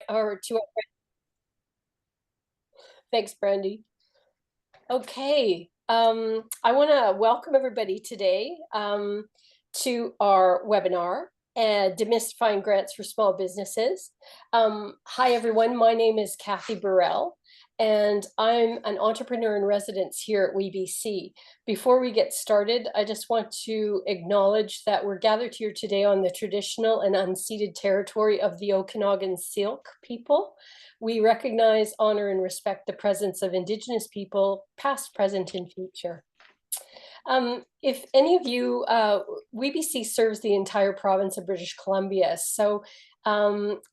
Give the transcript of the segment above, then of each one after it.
or to our, thanks, Brandy. Okay, I want to welcome everybody today to our webinar, Demystifying Grants for Small Businesses. Hi, everyone. My name is Kathy Burrell, and I'm an entrepreneur in residence here at WeBC. Before we get started, I just want to acknowledge that we're gathered here today on the traditional and unceded territory of the Okanagan Syilx people. We recognize, honor, and respect the presence of Indigenous people, past, present, and future. If any of you, WeBC serves the entire province of British Columbia. So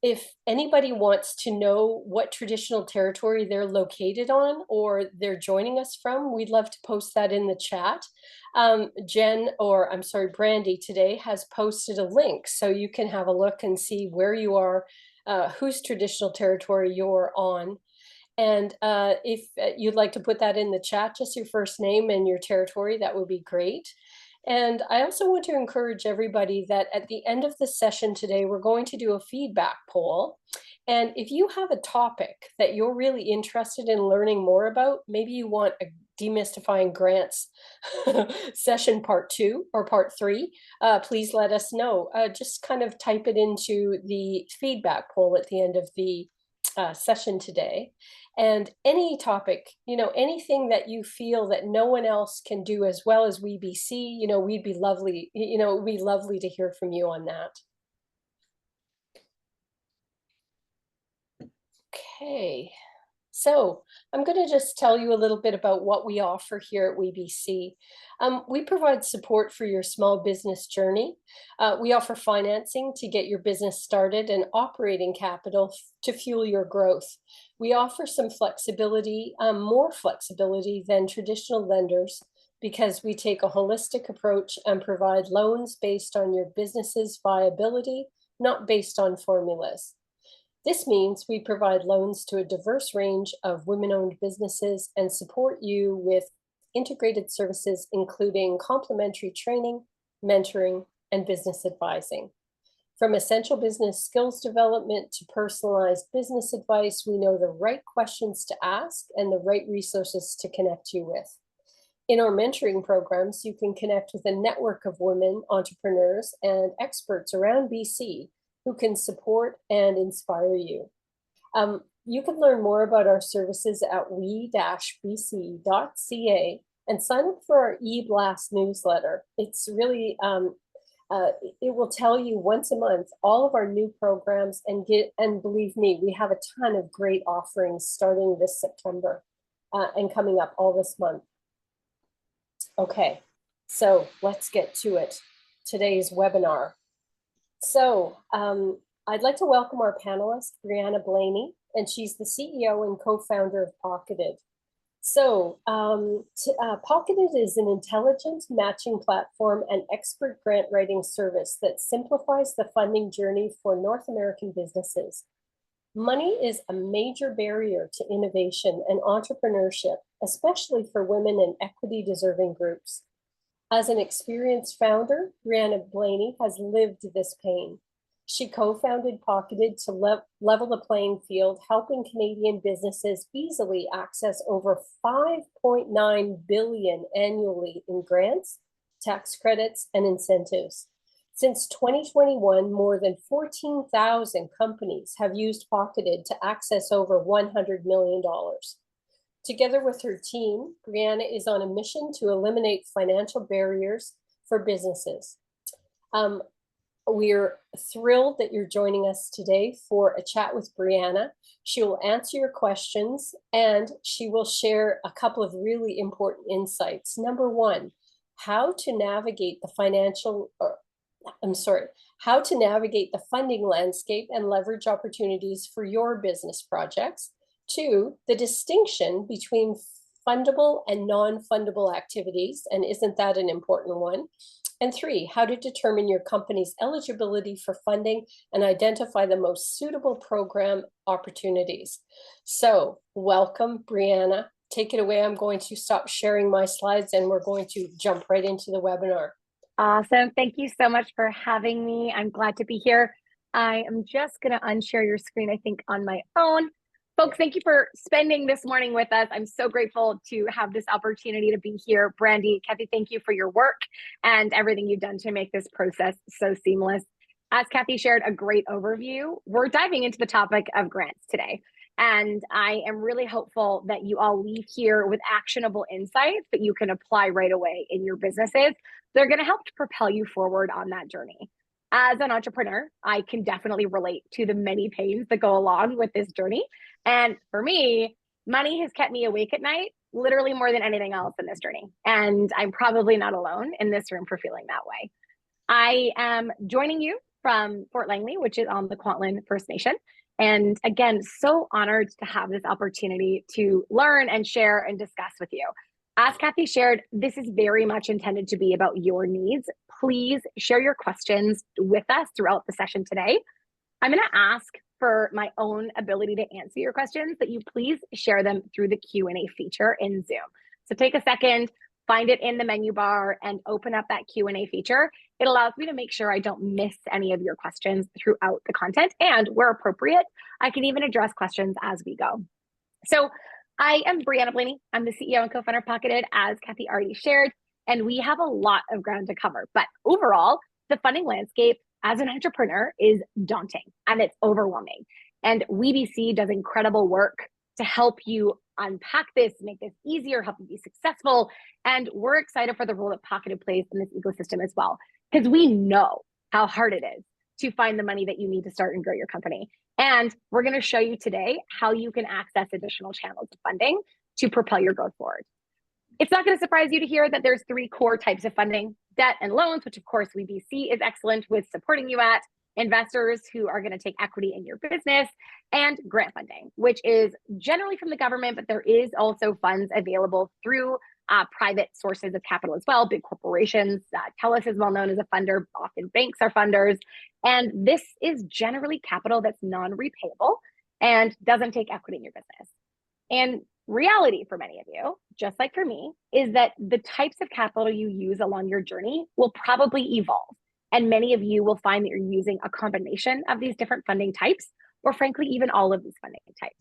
if anybody wants to know what traditional territory they're located on or they're joining us from, we'd love to post that in the chat. Brandy today has posted a link so you can have a look and see where you are, whose traditional territory you're on. And if you'd like to put that in the chat, just your first name and your territory, that would be great. And I also want to encourage everybody that at the end of the session today, we're going to do a feedback poll. And if you have a topic that you're really interested in learning more about, maybe you want a Demystifying Grants session part 2 or part 3, please let us know. Just kind of type it into the feedback poll at the end of the session today. And any topic, anything that you feel that no one else can do as well as WeBC, we'd be lovely, it'd be lovely to hear from you on that. Okay, so I'm going to just tell you a little bit about what we offer here at WeBC. We provide support for your small business journey. We offer financing to get your business started and operating capital to fuel your growth. We offer some flexibility, more flexibility than traditional lenders, because we take a holistic approach and provide loans based on your business's viability, not based on formulas. This means we provide loans to a diverse range of women-owned businesses and support you with integrated services, including complementary training, mentoring, and business advising. From essential business skills development to personalized business advice, we know the right questions to ask and the right resources to connect you with. In our mentoring programs, you can connect with a network of women entrepreneurs and experts around BC who can support and inspire you. You can learn more about our services at we-bc.ca and sign up for our e-blast newsletter. It's really, it will tell you once a month all of our new programs, and believe me, we have a ton of great offerings starting this September and coming up all this month. Okay, so let's get to it. Today's webinar. So I'd like to welcome our panelist, Brianna Blaney, and she's the CEO and co-founder of Pocketed. So Pocketed is an intelligent matching platform and expert grant writing service that simplifies the funding journey for North American businesses. Money is a major barrier to innovation and entrepreneurship, especially for women and equity-deserving groups. As an experienced founder, Brianna Blaney has lived this pain. She co-founded Pocketed to level the playing field, helping Canadian businesses easily access over $5.9 billion annually in grants, tax credits, and incentives. Since 2021, more than 14,000 companies have used Pocketed to access over $100 million. Together with her team, Brianna is on a mission to eliminate financial barriers for businesses. We're thrilled that you're joining us today for a chat with Brianna. She will answer your questions and she will share a couple of really important insights. Number one, how to navigate the funding landscape and leverage opportunities for your business projects. 2, the distinction between fundable and non-fundable activities, and isn't that an important one? And 3, how to determine your company's eligibility for funding and identify the most suitable program opportunities. So welcome, Brianna. Take it away. I'm going to stop sharing my slides and we're going to jump right into the webinar. Awesome. Thank you so much for having me. I'm glad to be here. I am just going to unshare your screen, I think, on my own. Folks, thank you for spending this morning with us. I'm so grateful to have this opportunity to be here. Brandy, Kathy, thank you for your work and everything you've done to make this process so seamless. As Kathy shared a great overview, we're diving into the topic of grants today. And I am really hopeful that you all leave here with actionable insights that you can apply right away in your businesses. They're going to help to propel you forward on that journey. As an entrepreneur, I can definitely relate to the many pains that go along with this journey. And for me, money has kept me awake at night, literally more than anything else in this journey. And I'm probably not alone in this room for feeling that way. I am joining you from Fort Langley, which is on the Kwantlen First Nation. And again, so honored to have this opportunity to learn and share and discuss with you. As Kathy shared, this is very much intended to be about your needs. Please share your questions with us throughout the session today. I'm going to ask for my own ability to answer your questions, that you please share them through the Q&A feature in Zoom. So take a second, find it in the menu bar and open up that Q&A feature. It allows me to make sure I don't miss any of your questions throughout the content. And where appropriate, I can even address questions as we go. So I am Brianna Blaney. I'm the CEO and co-founder of Pocketed, as Kathy already shared, and we have a lot of ground to cover. But overall, the funding landscape as an entrepreneur is daunting and it's overwhelming. And WeBC does incredible work to help you unpack this, make this easier, help you be successful. And we're excited for the role that Pocketed plays in this ecosystem as well, because we know how hard it is to find the money that you need to start and grow your company. And we're going to show you today how you can access additional channels of funding to propel your growth forward. It's not going to surprise you to hear that there's 3 core types of funding: debt and loans, which of course WeBC is excellent with supporting you at, investors who are going to take equity in your business, and grant funding, which is generally from the government, but there is also funds available through private sources of capital as well, big corporations. TELUS is well known as a funder, often banks are funders. And this is generally capital that's non-repayable and doesn't take equity in your business. And reality for many of you, just like for me, is that the types of capital you use along your journey will probably evolve. And many of you will find that you're using a combination of these different funding types, or frankly, even all of these funding types.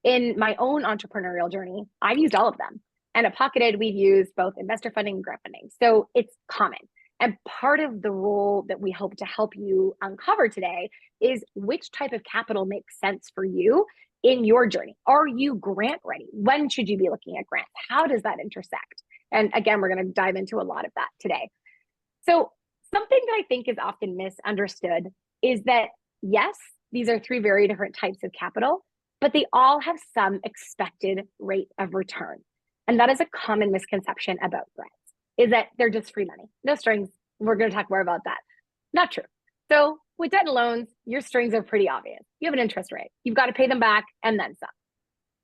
In my own entrepreneurial journey, I've used all of them. And at Pocketed, we've used both investor funding and grant funding. So it's common. And part of the role that we hope to help you uncover today is which type of capital makes sense for you in your journey. Are you grant ready? When should you be looking at grants? How does that intersect? And again, we're going to dive into a lot of that today. So something that I think is often misunderstood is that, yes, these are 3 very different types of capital, but they all have some expected rate of return. And that is a common misconception about grants, is that they're just free money, no strings. We're going to talk more about that. Not true. So with debt and loans, your strings are pretty obvious. You have an interest rate. You've got to pay them back and then some.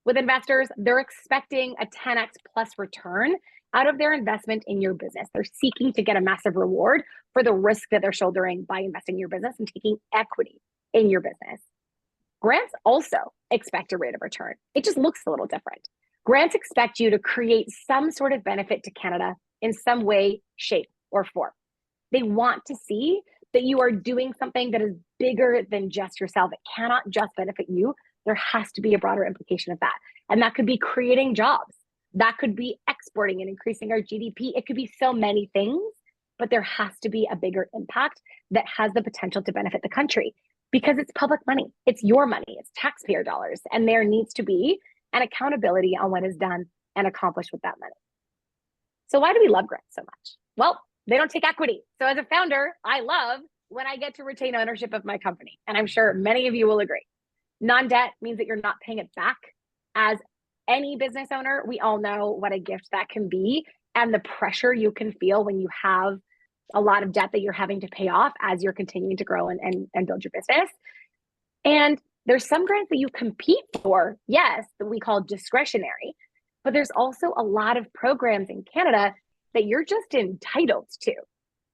With investors, they're expecting a 10x plus return out of their investment in your business. They're seeking to get a massive reward for the risk that they're shouldering by investing in your business and taking equity in your business. Grants also expect a rate of return. It just looks a little different. Grants expect you to create some sort of benefit to Canada in some way, shape, or form. They want to see that you are doing something that is bigger than just yourself. It cannot just benefit you. There has to be a broader implication of that. And that could be creating jobs. That could be exporting and increasing our GDP. It could be so many things, but there has to be a bigger impact that has the potential to benefit the country, because it's public money. It's your money. It's taxpayer dollars. And there needs to be an accountability on what is done and accomplished with that money. So why do we love grants so much? Well, they don't take equity. So as a founder, I love when I get to retain ownership of my company. And I'm sure many of you will agree. Non-debt means that you're not paying it back. As any business owner, we all know what a gift that can be and the pressure you can feel when you have a lot of debt that you're having to pay off as you're continuing to grow and build your business. And there's some grants that you compete for, yes, that we call discretionary, but there's also a lot of programs in Canada that you're just entitled to.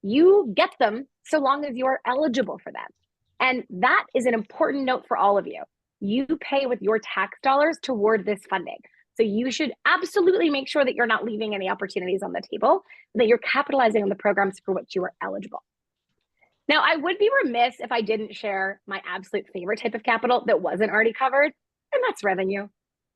You get them so long as you are eligible for them. And that is an important note for all of you. You pay with your tax dollars toward this funding. So you should absolutely make sure that you're not leaving any opportunities on the table, that you're capitalizing on the programs for which you are eligible. Now, I would be remiss if I didn't share my absolute favorite type of capital that wasn't already covered, and that's revenue,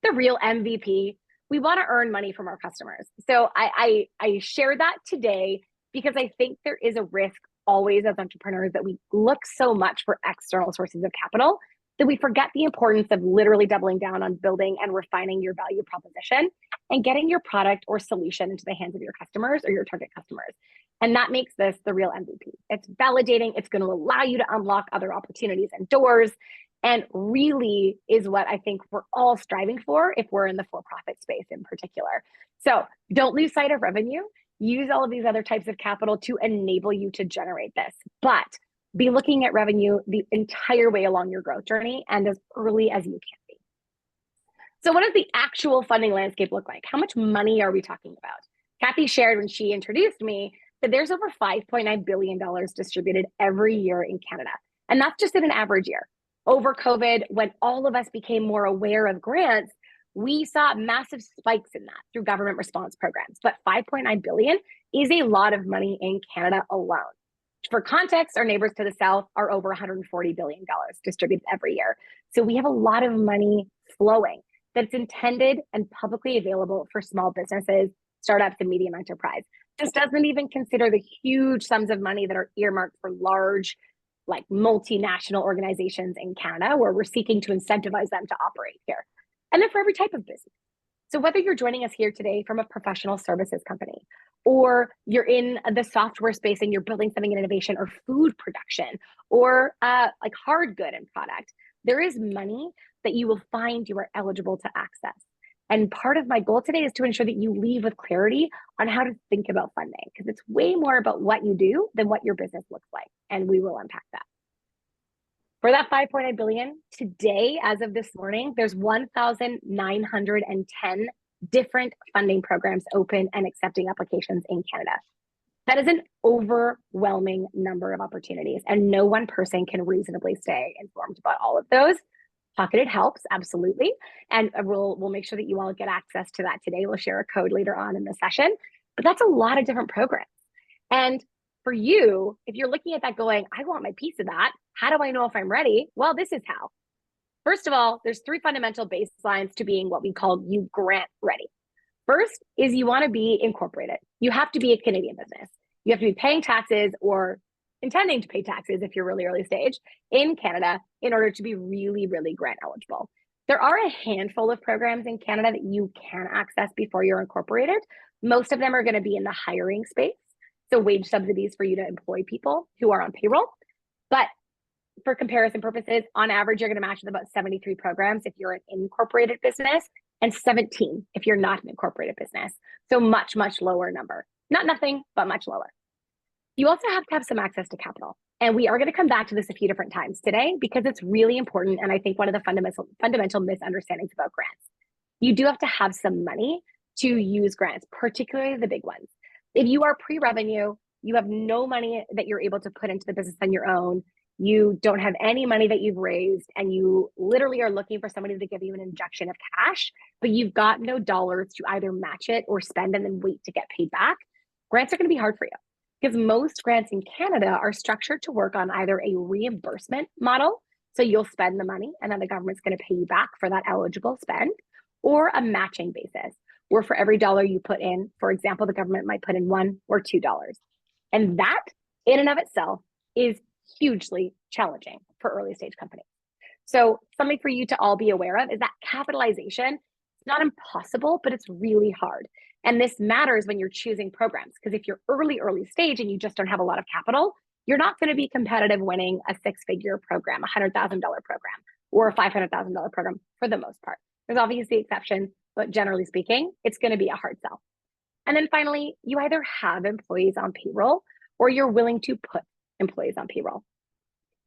the real MVP. We want to earn money from our customers. So I share that today because I think there is a risk always as entrepreneurs that we look so much for external sources of capital that we forget the importance of literally doubling down on building and refining your value proposition and getting your product or solution into the hands of your customers or your target customers. And that makes this the real MVP. It's validating. It's going to allow you to unlock other opportunities and doors, and really is what I think we're all striving for if we're in the for-profit space in particular. So don't lose sight of revenue. Use all of these other types of capital to enable you to generate this. But be looking at revenue the entire way along your growth journey and as early as you can be. So what does the actual funding landscape look like? How much money are we talking about? Kathy shared when she introduced me that there's over $5.9 billion distributed every year in Canada. And that's just in an average year. Over COVID, when all of us became more aware of grants, we saw massive spikes in that through government response programs. But 5.9 billion is a lot of money in Canada alone. For context, our neighbors to the south are over $140 billion distributed every year. So we have a lot of money flowing that's intended and publicly available for small businesses, startups, and medium enterprise. This doesn't even consider the huge sums of money that are earmarked for large, like multinational organizations in Canada, where we're seeking to incentivize them to operate here. And then for every type of business. So whether you're joining us here today from a professional services company, or you're in the software space and you're building something in innovation or food production, or like hard good and product, there is money that you will find you are eligible to access. And part of my goal today is to ensure that you leave with clarity on how to think about funding, because it's way more about what you do than what your business looks like. And we will unpack that. For that 5.8 billion, today, as of this morning, there's 1,910 different funding programs open and accepting applications in Canada. That is an overwhelming number of opportunities, and no one person can reasonably stay informed about all of those. Pocketed helps, absolutely. And we'll make sure that you all get access to that today. We'll share a code later on in the session, but that's a lot of different programs. And for you, if you're looking at that going, I want my piece of that, how do I know if I'm ready? Well, this is how. First of all, there's 3 fundamental baselines to being what we call you grant ready. First is you want to be incorporated. You have to be a Canadian business. You have to be paying taxes or intending to pay taxes if you're really early stage in Canada in order to be really, really grant eligible. There are a handful of programs in Canada that you can access before you're incorporated. Most of them are going to be in the hiring space. So wage subsidies for you to employ people who are on payroll. But for comparison purposes, on average, you're going to match with about 73 programs if you're an incorporated business and 17 if you're not an incorporated business. So much, much lower number. Not nothing, but much lower. You also have to have some access to capital. And we are going to come back to this a few different times today because it's really important. And I think one of the fundamental misunderstandings about grants. You do have to have some money to use grants, particularly the big ones. If you are pre-revenue, you have no money that you're able to put into the business on your own. You don't have any money that you've raised, and you literally are looking for somebody to give you an injection of cash, but you've got no dollars to either match it or spend and then wait to get paid back. Grants are going to be hard for you because most grants in Canada are structured to work on either a reimbursement model, so you'll spend the money and then the government's going to pay you back for that eligible spend, or a matching basis, where for every dollar you put in, for example, the government might put in $1 or $2. And that in and of itself is hugely challenging for early stage companies. So something for you to all be aware of is that capitalization is not impossible, but it's really hard. And this matters when you're choosing programs, because if you're early stage and you just don't have a lot of capital, you're not going to be competitive winning a 6-figure program, a $100,000 program, or a $500,000 program for the most part. There's obviously exceptions, but generally speaking, it's going to be a hard sell. And then finally, you either have employees on payroll or you're willing to put employees on payroll.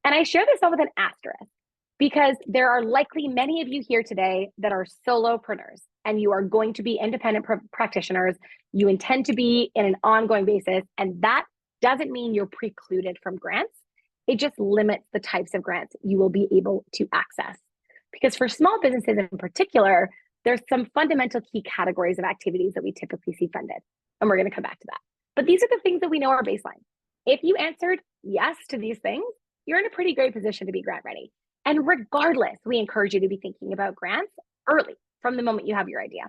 And I share this all with an asterisk because there are likely many of you here today that are solopreneurs and you are going to be independent practitioners. You intend to be in an ongoing basis, and that doesn't mean you're precluded from grants. It just limits the types of grants you will be able to access. Because for small businesses in particular, there's some fundamental key categories of activities that we typically see funded. And we're going to come back to that. But these are the things that we know are baseline. If you answered yes to these things, you're in a pretty great position to be grant ready. And regardless, we encourage you to be thinking about grants early from the moment you have your idea.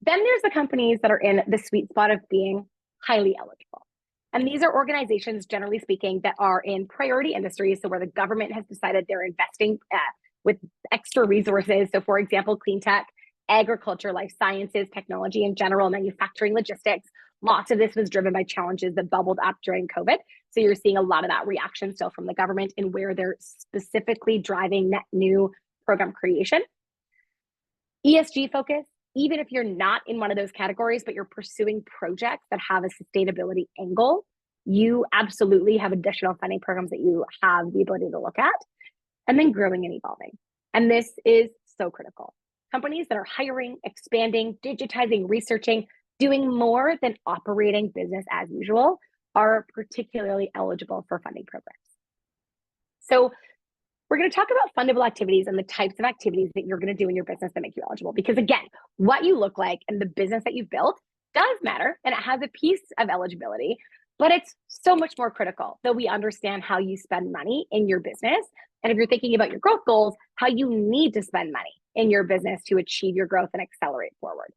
Then there's the companies that are in the sweet spot of being highly eligible. And these are organizations, generally speaking, that are in priority industries. So where the government has decided they're investing with extra resources. So for example, clean tech, agriculture, life sciences, technology in general, manufacturing, logistics. Lots of this was driven by challenges that bubbled up during COVID. So you're seeing a lot of that reaction still from the government in where they're specifically driving net new program creation. ESG focus, even if you're not in one of those categories, but you're pursuing projects that have a sustainability angle, you absolutely have additional funding programs that you have the ability to look at. And then growing and evolving. And this is so critical. Companies that are hiring, expanding, digitizing, researching, doing more than operating business as usual are particularly eligible for funding programs. So we're going to talk about fundable activities and the types of activities that you're going to do in your business that make you eligible. Because again, what you look like and the business that you've built does matter, and it has a piece of eligibility, but it's so much more critical that we understand how you spend money in your business. And if you're thinking about your growth goals, how you need to spend money in your business to achieve your growth and accelerate forward.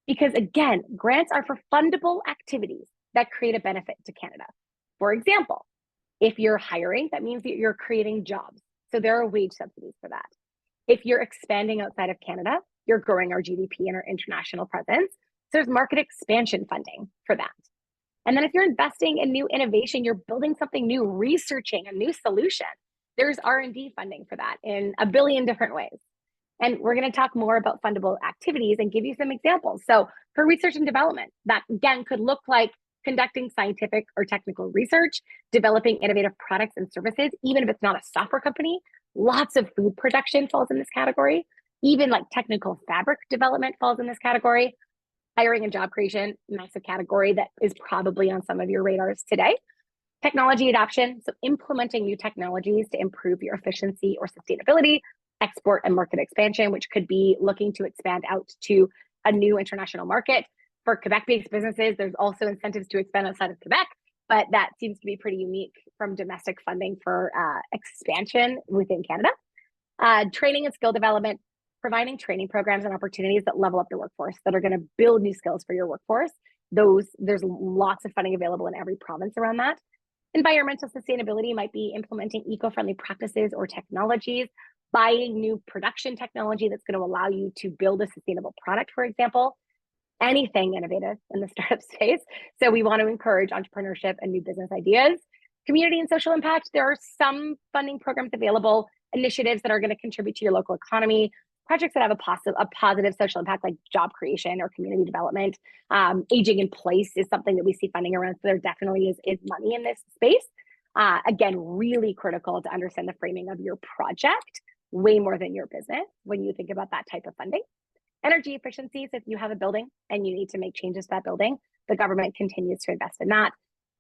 Because again, grants are for fundable activities that create a benefit to Canada. For example, if you're hiring, that means that you're creating jobs. So there are wage subsidies for that. If you're expanding outside of Canada, you're growing our GDP and our international presence. So there's market expansion funding for that. And then if you're investing in new innovation, you're building something new, researching a new solution, there's R&D funding for that in a billion different ways. And we're going to talk more about fundable activities and give you some examples. So for research and development, that again could look like conducting scientific or technical research, developing innovative products and services, even if it's not a software company. Lots of food production falls in this category. Even like technical fabric development falls in this category. Hiring and job creation, massive category that is probably on some of your radars today. Technology adoption, so implementing new technologies to improve your efficiency or sustainability. Export and market expansion, which could be looking to expand out to a new international market. For Quebec-based businesses, there's also incentives to expand outside of Quebec, but that seems to be pretty unique from domestic funding for expansion within Canada. Training and skill development, providing training programs and opportunities that level up the workforce, that are going to build new skills for your workforce. There's lots of funding available in every province around that. Environmental sustainability might be implementing eco-friendly practices or technologies, buying new production technology that's going to allow you to build a sustainable product, for example. Anything innovative in the startup space. So we want to encourage entrepreneurship and new business ideas. Community and social impact, there are some funding programs available, initiatives that are going to contribute to your local economy, projects that have a positive social impact like job creation or community development. Aging in place is something that we see funding around, so there definitely is money in this space. Again, really critical to understand the framing of your project way more than your business when you think about that type of funding. Energy efficiencies, if you have a building and you need to make changes to that building, the government continues to invest in that.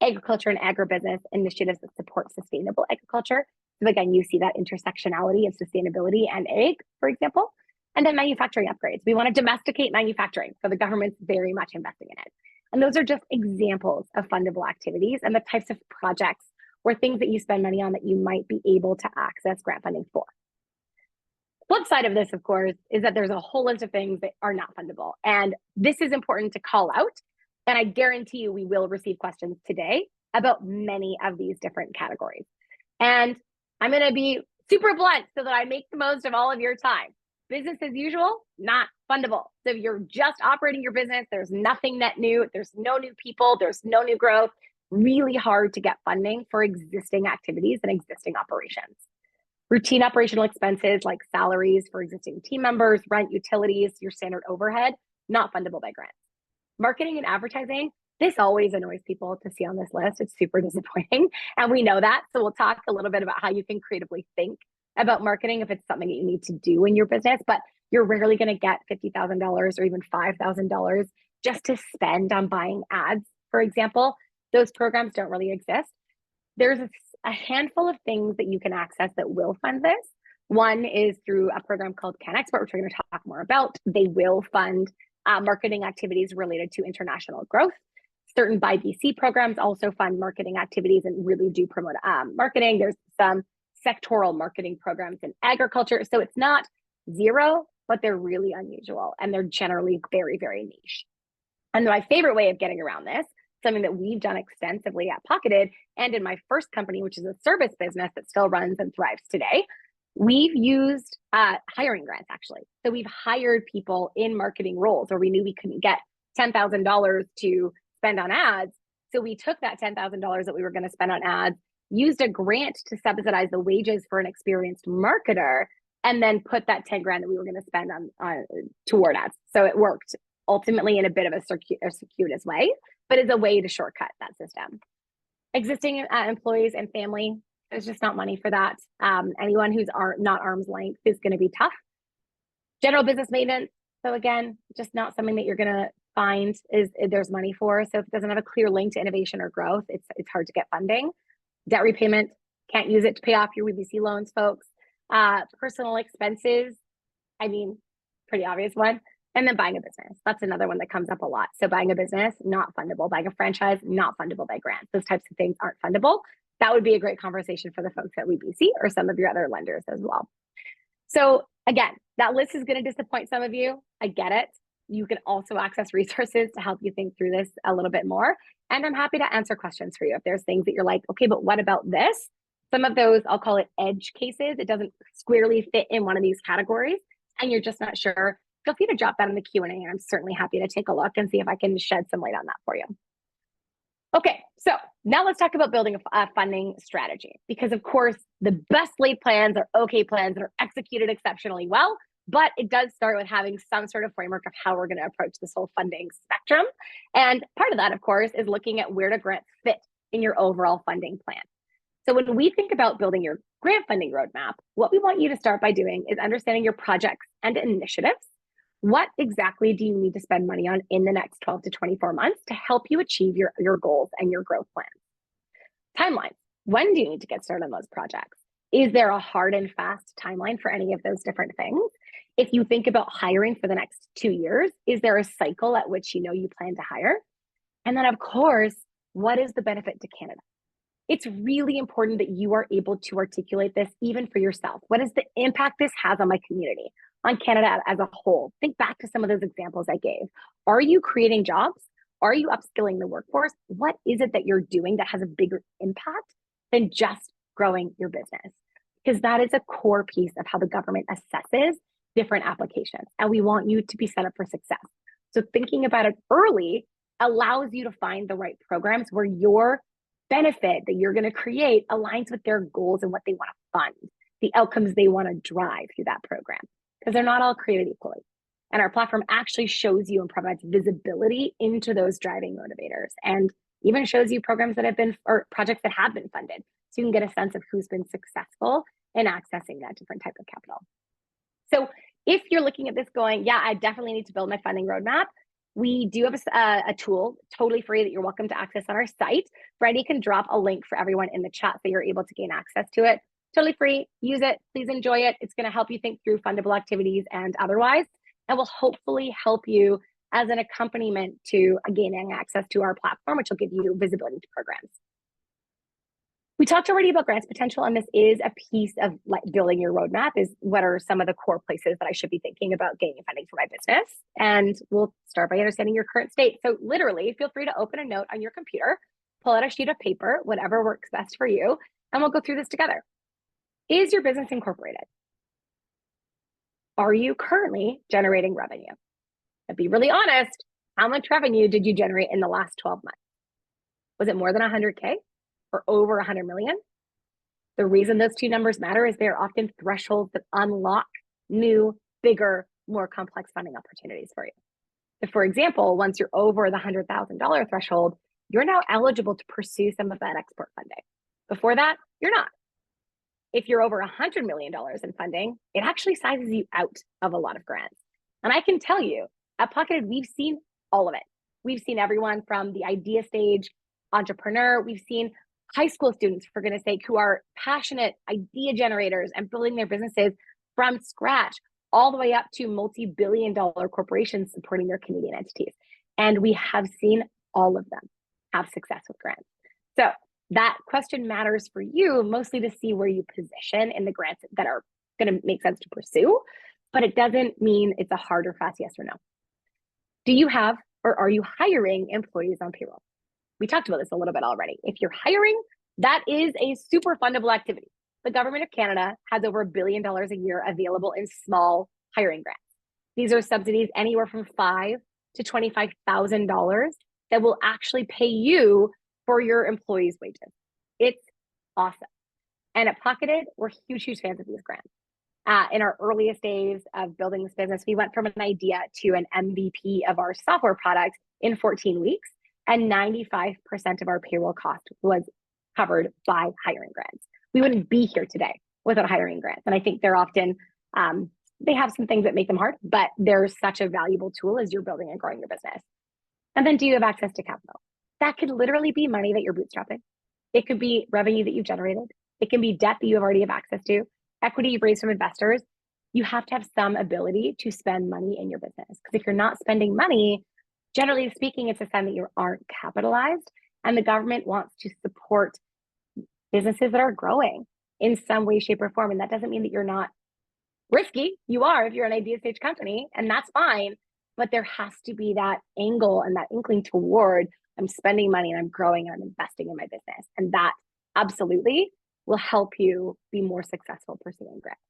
Agriculture and agribusiness initiatives that support sustainable agriculture. So again, you see that intersectionality of sustainability and ag, for example. And then manufacturing upgrades. We want to domesticate manufacturing, so the government's very much investing in it. And those are just examples of fundable activities and the types of projects or things that you spend money on that you might be able to access grant funding for. Flip side of this, of course, is that there's a whole list of things that are not fundable. And this is important to call out. And I guarantee you we will receive questions today about many of these different categories. And I'm going to be super blunt so that I make the most of all of your time. Business as usual, not fundable. So if you're just operating your business, there's nothing net new, there's no new people, there's no new growth, really hard to get funding for existing activities and existing operations. Routine operational expenses like salaries for existing team members, rent, utilities, your standard overhead, not fundable by grants. Marketing and advertising, this always annoys people to see on this list. It's super disappointing. And we know that. So we'll talk a little bit about how you can creatively think about marketing if it's something that you need to do in your business, but you're rarely going to get $50,000 or even $5,000 just to spend on buying ads, for example. Those programs don't really exist. There's a handful of things that you can access that will fund this. One is through a program called Can Export, which we're going to talk more about. They will fund marketing activities related to international growth. Certain WeBC programs also fund marketing activities and really do promote marketing. There's some sectoral marketing programs in agriculture. So it's not zero, but they're really unusual and they're generally very, very niche. And my favorite way of getting around this, something that we've done extensively at Pocketed and in my first company, which is a service business that still runs and thrives today, we've used hiring grants actually. So we've hired people in marketing roles where we knew we couldn't get $10,000 to spend on ads. So we took that $10,000 that we were going to spend on ads, used a grant to subsidize the wages for an experienced marketer, and then put that 10 grand that we were going to spend on toward ads. So it worked ultimately in a bit of a circuitous way, but is a way to shortcut that system. Existing employees and family, there's just not money for that. Anyone who's not arm's length is going to be tough. General business maintenance. So again, just not something that you're going to find there's money for. So if it doesn't have a clear link to innovation or growth, it's hard to get funding. Debt repayment, can't use it to pay off your WeBC loans, folks. Personal expenses, I mean, pretty obvious one. And then buying a business. That's another one that comes up a lot. So buying a business, not fundable. Buying a franchise, not fundable by grants. Those types of things aren't fundable. That would be a great conversation for the folks at WeBC or some of your other lenders as well. So again, that list is going to disappoint some of you. I get it. You can also access resources to help you think through this a little bit more. And I'm happy to answer questions for you if there's things that you're like, okay, but what about this? Some of those, I'll call it edge cases. It doesn't squarely fit in one of these categories and you're just not sure. Feel free to drop that in the Q&A and I'm certainly happy to take a look and see if I can shed some light on that for you. Okay, so now let's talk about building a funding strategy, because of course, the best laid plans are okay plans that are executed exceptionally well, but it does start with having some sort of framework of how we're going to approach this whole funding spectrum. And part of that, of course, is looking at where do grants fit in your overall funding plan. So when we think about building your grant funding roadmap, what we want you to start by doing is understanding your projects and initiatives. What exactly do you need to spend money on in the next 12 to 24 months to help you achieve your goals and your growth plans? Timelines. When do you need to get started on those projects? Is there a hard and fast timeline for any of those different things? If you think about hiring for the next 2 years, is there a cycle at which you know you plan to hire? And then of course, what is the benefit to Canada? It's really important that you are able to articulate this even for yourself. What is the impact this has on my community, on Canada as a whole? Think back to some of those examples I gave. Are you creating jobs? Are you upskilling the workforce? What is it that you're doing that has a bigger impact than just growing your business? Because that is a core piece of how the government assesses different applications. And we want you to be set up for success. So thinking about it early allows you to find the right programs where your benefit that you're going to create aligns with their goals and what they want to fund, the outcomes they want to drive through that program, because they're not all created equally. And our platform actually shows you and provides visibility into those driving motivators and even shows you programs that have been, or projects that have been funded. So you can get a sense of who's been successful in accessing that different type of capital. So if you're looking at this going, yeah, I definitely need to build my funding roadmap, we do have a tool totally free that you're welcome to access on our site. Brandy can drop a link for everyone in the chat so you're able to gain access to it. Totally free, use it, please enjoy it. It's going to help you think through fundable activities and otherwise, and will hopefully help you as an accompaniment to gaining access to our platform, which will give you visibility to programs. We talked already about grants potential, and this is a piece of building your roadmap is what are some of the core places that I should be thinking about gaining funding for my business. And we'll start by understanding your current state. So literally feel free to open a note on your computer, pull out a sheet of paper, whatever works best for you, and we'll go through this together. Is your business incorporated? Are you currently generating revenue? And be really honest, how much revenue did you generate in the last 12 months? Was it more than 100K? Or over 100 million? The reason those two numbers matter is they're often thresholds that unlock new, bigger, more complex funding opportunities for you. If, for example, once you're over the $100,000 threshold, you're now eligible to pursue some of that export funding. Before that, you're not. If you're over $100 million in funding, it actually sizes you out of a lot of grants. And I can tell you, at Pocketed, we've seen all of it. We've seen everyone from the idea stage entrepreneur. We've seen high school students, for goodness sake, who are passionate idea generators and building their businesses from scratch, all the way up to multi-billion-dollar corporations supporting their Canadian entities. And we have seen all of them. have success with grants. So that question matters for you mostly to see where you position in the grants that are going to make sense to pursue, but it doesn't mean it's a hard or fast yes or no. Do you have or are you hiring employees on payroll? We talked about this a little bit already. If you're hiring, that is a super fundable activity. The government of Canada has over $1 billion a year available in small hiring grants. These are subsidies anywhere from $5,000 to $25,000 that will actually pay you for your employees' wages. It's awesome. And at Pocketed, we're huge fans of these grants. In our earliest days of building this business, we went from an idea to an MVP of our software product in 14 weeks, and 95% of our payroll cost was covered by hiring grants. We wouldn't be here today without hiring grants. And I think they're often, they have some things that make them hard, but they're such a valuable tool as you're building and growing your business. And then do you have access to capital? That could literally be money that you're bootstrapping. It could be revenue that you've generated. It can be debt that you already have access to, equity you've raised from investors. You have to have some ability to spend money in your business. Because if you're not spending money, generally speaking, it's a sign that you aren't capitalized, and the government wants to support businesses that are growing in some way, shape, or form. And that doesn't mean that you're not risky. You are if you're an idea stage company, and that's fine. But there has to be that angle and that inkling toward I'm spending money and I'm growing and I'm investing in my business. And that absolutely will help you be more successful pursuing grants.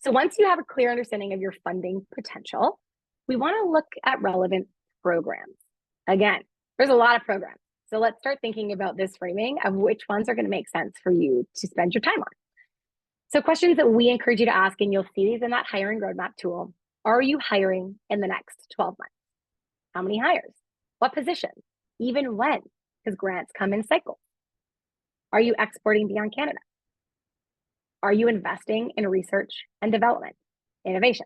So once you have a clear understanding of your funding potential, we want to look at relevant programs. Again, there's a lot of programs. So let's start thinking about this framing of which ones are going to make sense for you to spend your time on. So questions that we encourage you to ask, and you'll see these in that hiring roadmap tool. Are you hiring in the next 12 months? How many hires? What positions? Even when? Because grants come in cycles. Are you exporting beyond Canada? Are you investing in research and development, innovation?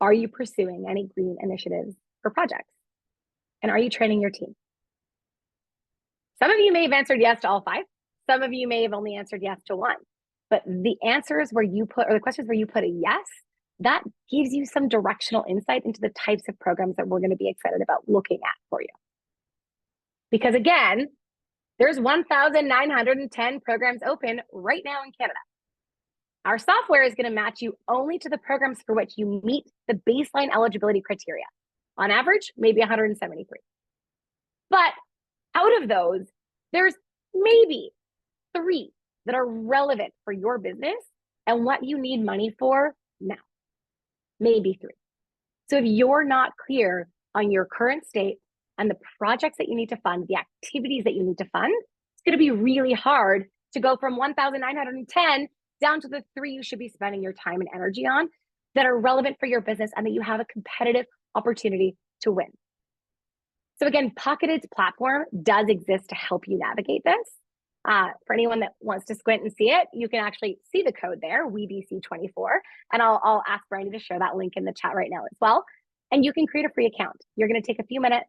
Are you pursuing any green initiatives or projects? And are you training your team? Some of you may have answered yes to all 5. Some of you may have only answered yes to 1. But the answers where you put, or the questions where you put a yes, that gives you some directional insight into the types of programs that we're going to be excited about looking at for you. Because again, there's 1,910 programs open right now in Canada. Our software is going to match you only to the programs for which you meet the baseline eligibility criteria. On average, maybe 173. But out of those, there's maybe 3 that are relevant for your business and what you need money for now. Maybe 3. So if you're not clear on your current state and the projects that you need to fund, the activities that you need to fund, it's going to be really hard to go from 1,910 down to the 3 you should be spending your time and energy on that are relevant for your business and that you have a competitive opportunity to win. So again, Pocketed's platform does exist to help you navigate this. For anyone that wants to squint and see it, you can actually see the code there, WeBC24, and I'll ask Brandy to share that link in the chat right now as well. And you can create a free account. You're going to take a few minutes,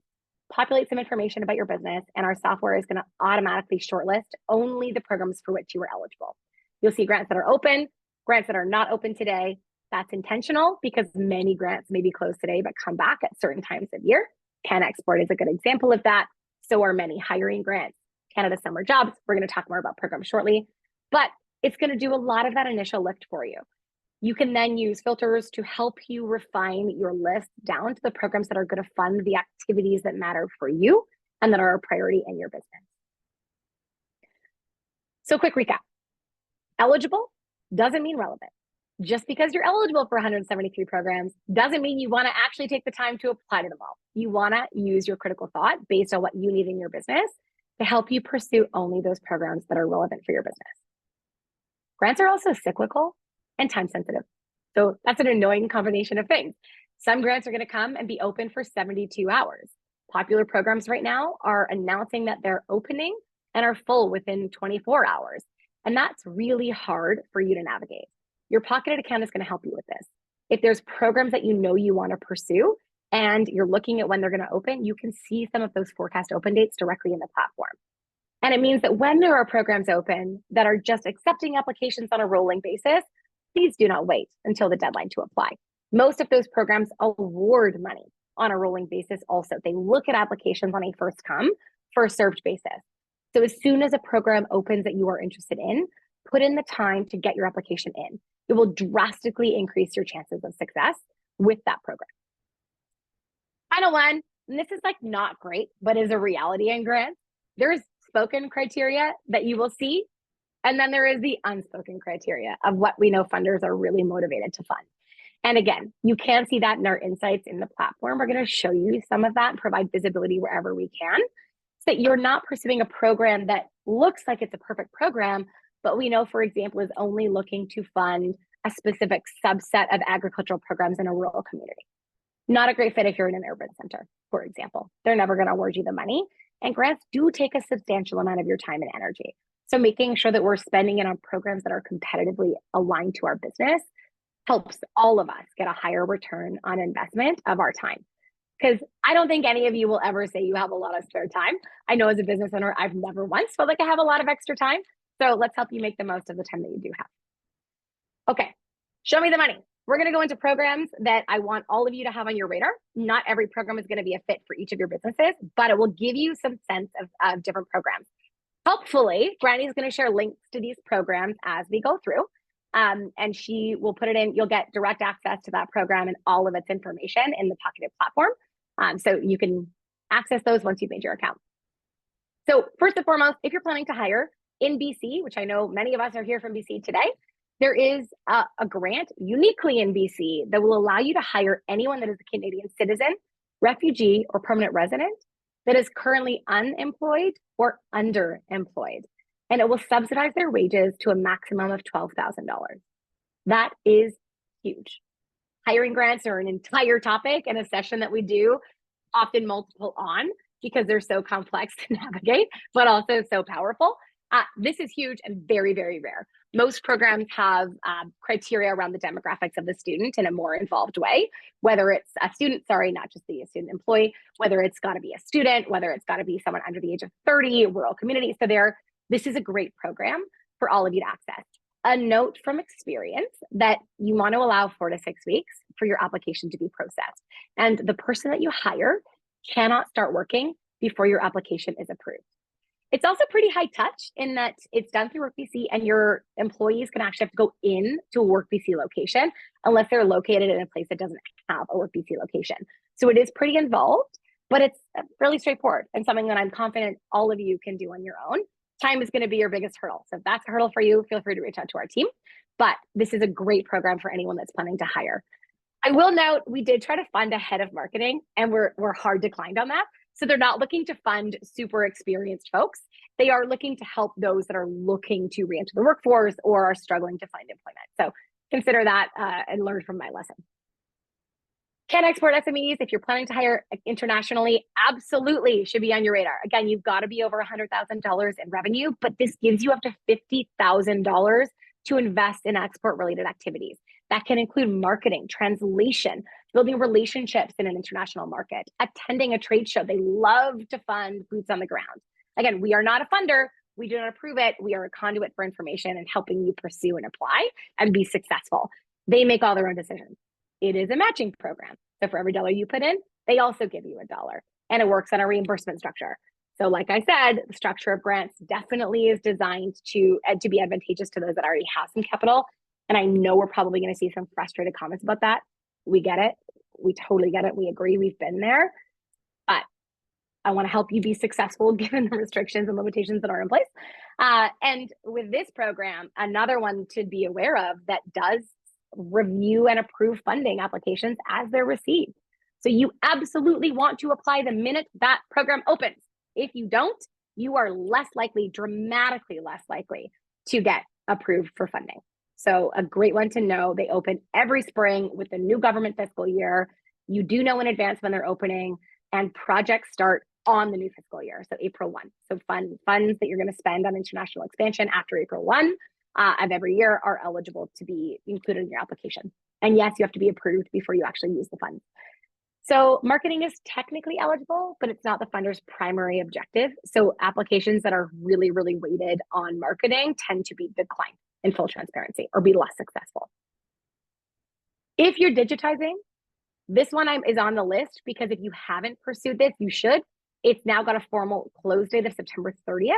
populate some information about your business, and our software is going to automatically shortlist only the programs for which you are eligible. You'll see grants that are open, grants that are not open today. That's intentional because many grants may be closed today but come back at certain times of year. Can Export is a good example of that. So are many hiring grants. Canada Summer Jobs, we're going to talk more about programs shortly, but it's going to do a lot of that initial lift for you. You can then use filters to help you refine your list down to the programs that are going to fund the activities that matter for you and that are a priority in your business. So quick recap. Eligible doesn't mean relevant. Just because you're eligible for 173 programs doesn't mean you want to actually take the time to apply to them all. You want to use your critical thought based on what you need in your business to help you pursue only those programs that are relevant for your business. Grants are also cyclical and time sensitive. So that's an annoying combination of things. Some grants are going to come and be open for 72 hours. Popular programs right now are announcing that they're opening and are full within 24 hours. And that's really hard for you to navigate. Your Pocketed account is going to help you with this. If there's programs that you know you want to pursue and you're looking at when they're going to open, you can see some of those forecast open dates directly in the platform. And it means that when there are programs open that are just accepting applications on a rolling basis, please do not wait until the deadline to apply. Most of those programs award money on a rolling basis also. They look at applications on a first come, first served basis. So as soon as a program opens that you are interested in, put in the time to get your application in. It will drastically increase your chances of success with that program. Final one, and this is like not great, but is a reality in grants. There's spoken criteria that you will see, and then there is the unspoken criteria of what we know funders are really motivated to fund. And again, you can see that in our insights in the platform. We're going to show you some of that and provide visibility wherever we can, so that you're not pursuing a program that looks like it's a perfect program, but we know, for example, is only looking to fund a specific subset of agricultural programs in a rural community. Not a great fit if you're in an urban center, for example. They're never going to award you the money. And grants do take a substantial amount of your time and energy. So making sure that we're spending it on programs that are competitively aligned to our business helps all of us get a higher return on investment of our time. Because I don't think any of you will ever say you have a lot of spare time. I know as a business owner, I've never once felt like I have a lot of extra time. So let's help you make the most of the time that you do have. Okay, show me the money. We're going to go into programs that I want all of you to have on your radar. Not every program is going to be a fit for each of your businesses, but it will give you some sense of different programs. Hopefully, Brandy is going to share links to these programs as we go through. And she will put it in. You'll get direct access to that program and all of its information in the Pocketed platform. So you can access those once you've made your account. So first and foremost, if you're planning to hire in BC, which I know many of us are here from BC today, there is a grant uniquely in BC that will allow you to hire anyone that is a Canadian citizen, refugee, or permanent resident that is currently unemployed or underemployed. And it will subsidize their wages to a maximum of $12,000. That is huge. Hiring grants are an entire topic and a session that we do, often multiple on, because they're so complex to navigate, but also so powerful. This is huge and very, very rare. Most programs have criteria around the demographics of the student in a more involved way, whether it's a student, not just the student employee, whether it's got to be a student, whether it's got to be someone under the age of 30, rural community. So this is a great program for all of you to access. A note from experience that you want to allow 4 to 6 weeks for your application to be processed. And the person that you hire cannot start working before your application is approved. It's also pretty high touch in that it's done through WorkBC, and your employees can actually have to go in to a WorkBC location unless they're located in a place that doesn't have a WorkBC location. So it is pretty involved, but it's really straightforward and something that I'm confident all of you can do on your own. Time is going to be your biggest hurdle. So if that's a hurdle for you, feel free to reach out to our team. But this is a great program for anyone that's planning to hire. I will note, we did try to fund a head of marketing, and we're hard declined on that. So they're not looking to fund super experienced folks. They are looking to help those that are looking to re-enter the workforce or are struggling to find employment. So consider that and learn from my lesson. Can export SMEs, if you're planning to hire internationally, absolutely should be on your radar. Again, you've got to be over $100,000 in revenue, but this gives you up to $50,000 to invest in export-related activities. That can include marketing, translation, building relationships in an international market, attending a trade show. They love to fund boots on the ground. Again, we are not a funder. We do not approve it. We are a conduit for information and helping you pursue and apply and be successful. They make all their own decisions. It is a matching program. So for every dollar you put in, they also give you $1. And it works on a reimbursement structure. So like I said, the structure of grants definitely is designed to be advantageous to those that already have some capital. And I know we're probably going to see some frustrated comments about that. We get it. We totally get it. We agree. We've been there. But I want to help you be successful given the restrictions and limitations that are in place. And with this program, another one to be aware of that does review and approve funding applications as they're received. So you absolutely want to apply the minute that program opens. If you don't, you are less likely, dramatically less likely to get approved for funding. So a great one to know. They open every spring with the new government fiscal year. You do know in advance when they're opening, and projects start on the new fiscal year, so April 1. So funds that you're going to spend on international expansion after April 1 of every year are eligible to be included in your application. And yes, you have to be approved before you actually use the funds. So marketing is technically eligible, but it's not the funder's primary objective. So applications that are really, really weighted on marketing tend to be declined in full transparency or be less successful. If you're digitizing, This one is on the list because if you haven't pursued this, you should. It's now got a formal close date of September 30th.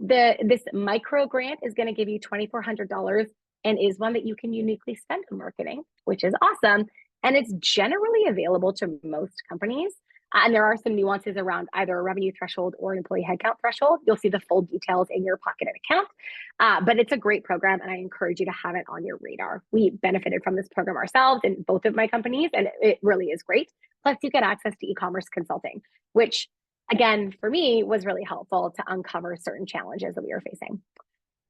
This micro grant is going to give you $2,400 and is one that you can uniquely spend on marketing, which is awesome. And it's generally available to most companies. And there are some nuances around either a revenue threshold or an employee headcount threshold. You'll see the full details in your pocketed account. But it's a great program, and I encourage you to have it on your radar. We benefited from this program ourselves in both of my companies, and it really is great. Plus, you get access to e-commerce consulting, which, again, for me, was really helpful to uncover certain challenges that we were facing.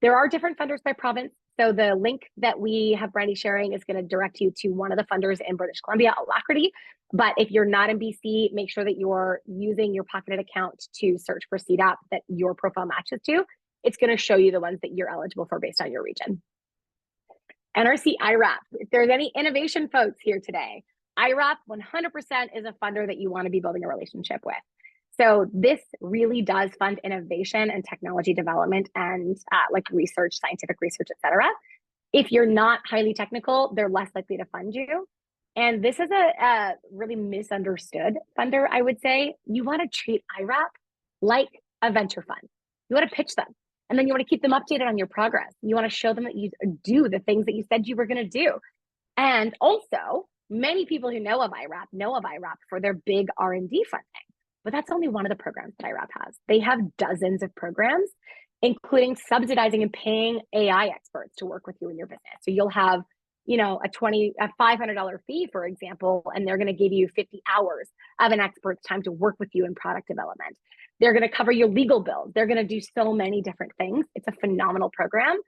There are different funders by province. So the link that we have Brandy sharing is going to direct you to one of the funders in British Columbia, Alacrity. But if you're not in BC, make sure that you're using your pocketed account to search for CDAP that your profile matches to. It's going to show you the ones that you're eligible for based on your region. NRC IRAP. If there's any innovation folks here today, IRAP 100% is a funder that you want to be building a relationship with. So this really does fund innovation and technology development and like research, scientific research, et cetera. If you're not highly technical, they're less likely to fund you. And this is a really misunderstood funder, I would say. You want to treat IRAP like a venture fund. You want to pitch them, and then you want to keep them updated on your progress. You want to show them that you do the things that you said you were going to do. And also, many people who know of IRAP for their big R&D funding. But that's only one of the programs that IRAP has. They have dozens of programs, including subsidizing and paying AI experts to work with you in your business. So you'll have, a $500 fee, for example, and they're going to give you 50 hours of an expert's time to work with you in product development. They're going to cover your legal bills. They're going to do so many different things. It's a phenomenal program.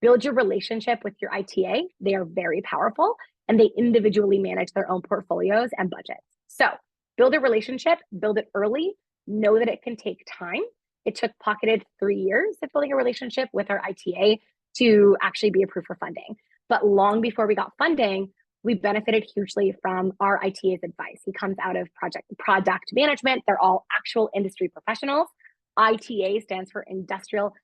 Build your relationship with your ITA. They are very powerful, and they individually manage their own portfolios and budgets. So build a relationship, build it early, know that it can take time. It took Pocketed 3 years of building a relationship with our ITA to actually be approved for funding. But long before we got funding, we benefited hugely from our ITA's advice. He comes out of product management. They're all actual industry professionals. ITA stands for Industrial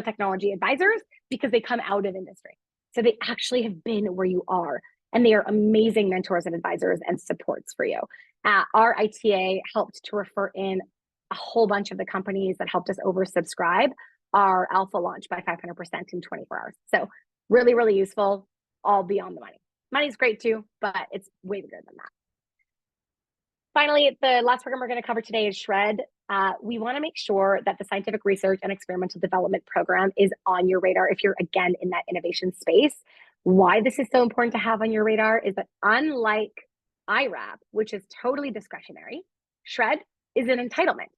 Technology Advisors, because they come out of industry. So they actually have been where you are. And they are amazing mentors and advisors and supports for you. Our ITA helped to refer in a whole bunch of the companies that helped us oversubscribe our alpha launch by 500% in 24 hours. So really, really useful, all beyond the money. Money's great too, but it's way bigger than that. Finally, the last program we're going to cover today is SHRED. We want to make sure that the scientific research and experimental development program is on your radar if you're, again, in that innovation space. Why this is so important to have on your radar is that unlike IRAP, which is totally discretionary, SHRED is an entitlement,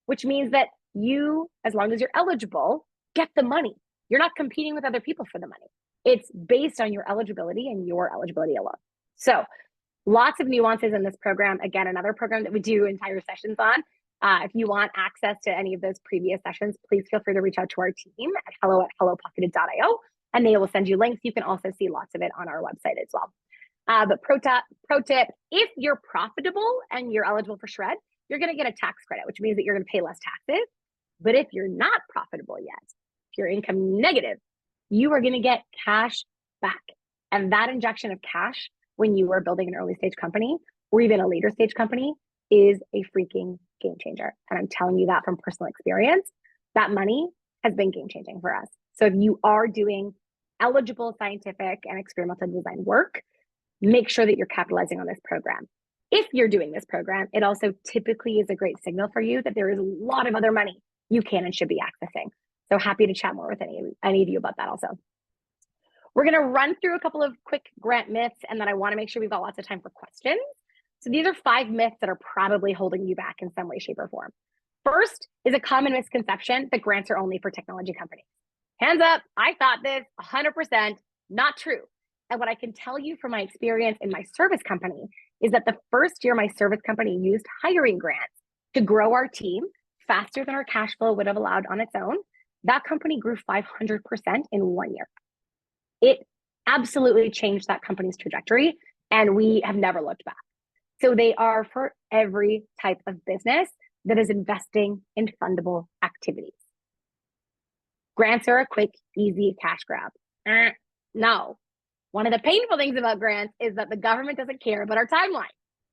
which means that you, as long as you're eligible, get the money. You're not competing with other people for the money. It's based on your eligibility and your eligibility alone. So lots of nuances in this program. Again, another program that we do entire sessions on. If you want access to any of those previous sessions, please feel free to reach out to our team at hello@hellopocketed.io, and they will send you links. You can also see lots of it on our website as well. But pro tip, if you're profitable and you're eligible for SHRED, you're going to get a tax credit, which means that you're going to pay less taxes. But if you're not profitable yet, if you're income negative, you are going to get cash back. And that injection of cash when you are building an early stage company or even a later stage company is a freaking game changer. And I'm telling you that from personal experience. That money has been game changing for us. So if you are doing eligible scientific and experimental design work, make sure that you're capitalizing on this program. If you're doing this program, it also typically is a great signal for you that there is a lot of other money you can and should be accessing. So happy to chat more with any of you about that also. We're going to run through a couple of quick grant myths, and then I want to make sure we've got lots of time for questions. So these are 5 myths that are probably holding you back in some way, shape, or form. First is a common misconception that grants are only for technology companies. Hands up, I thought this 100%, not true. And what I can tell you from my experience in my service company is that the first year my service company used hiring grants to grow our team faster than our cash flow would have allowed on its own, that company grew 500% in 1 year. It absolutely changed that company's trajectory, and we have never looked back. So they are for every type of business that is investing in fundable activities. Grants are a quick, easy cash grab. No. One of the painful things about grants is that the government doesn't care about our timeline.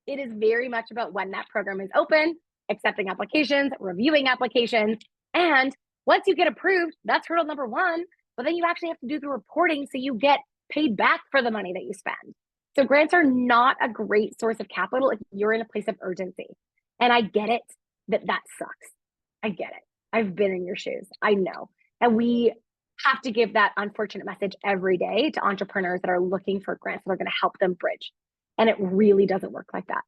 It is very much about when that program is open, accepting applications, reviewing applications, and once you get approved, that's hurdle number one, but then you actually have to do the reporting so you get paid back for the money that you spend. So grants are not a great source of capital if you're in a place of urgency. And I get it that sucks. I get it. I've been in your shoes. I know. And we have to give that unfortunate message every day to entrepreneurs that are looking for grants that are going to help them bridge. And it really doesn't work like that.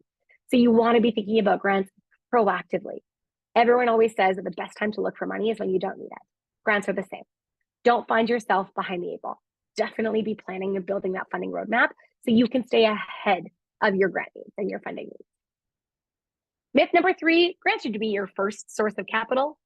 So you want to be thinking about grants proactively. Everyone always says that the best time to look for money is when you don't need it. Grants are the same. Don't find yourself behind the eight ball. Definitely be planning and building that funding roadmap so you can stay ahead of your grant needs and your funding needs. Myth number 3, grants should be your first source of capital.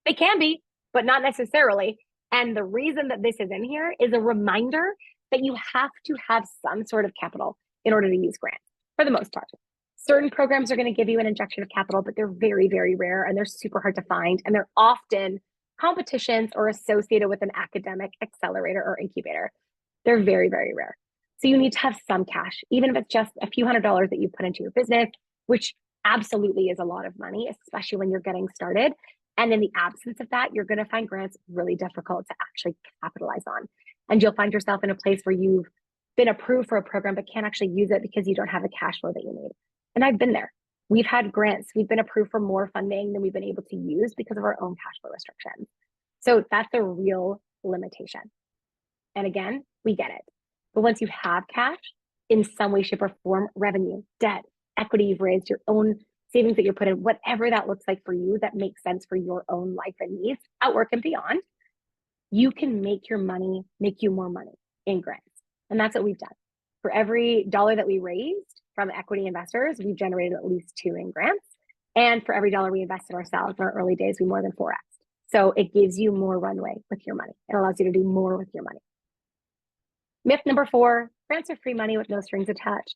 They can be, but not necessarily. And the reason that this is in here is a reminder that you have to have some sort of capital in order to use grants for the most part. Certain programs are going to give you an injection of capital, but they're very, very rare and they're super hard to find. And they're often competitions or associated with an academic accelerator or incubator. They're very, very rare. So you need to have some cash, even if it's just a few $100s that you put into your business, which absolutely is a lot of money, especially when you're getting started. And in the absence of that, you're going to find grants really difficult to actually capitalize on. And you'll find yourself in a place where you've been approved for a program, but can't actually use it because you don't have the cash flow that you need. And I've been there. We've had grants. We've been approved for more funding than we've been able to use because of our own cash flow restrictions. So that's a real limitation. And again, we get it. But once you have cash in some way, shape, or form, revenue, debt, equity you've raised, your own savings that you're putting in, whatever that looks like for you that makes sense for your own life and needs at work and beyond, you can make your money make you more money in grants. And that's what we've done. For every dollar that we raised from equity investors, we've generated at least 2 in grants. And for every dollar we invested ourselves in our early days, we more than 4x. So it gives you more runway with your money. It allows you to do more with your money. Myth number 4, grants are free money with no strings attached.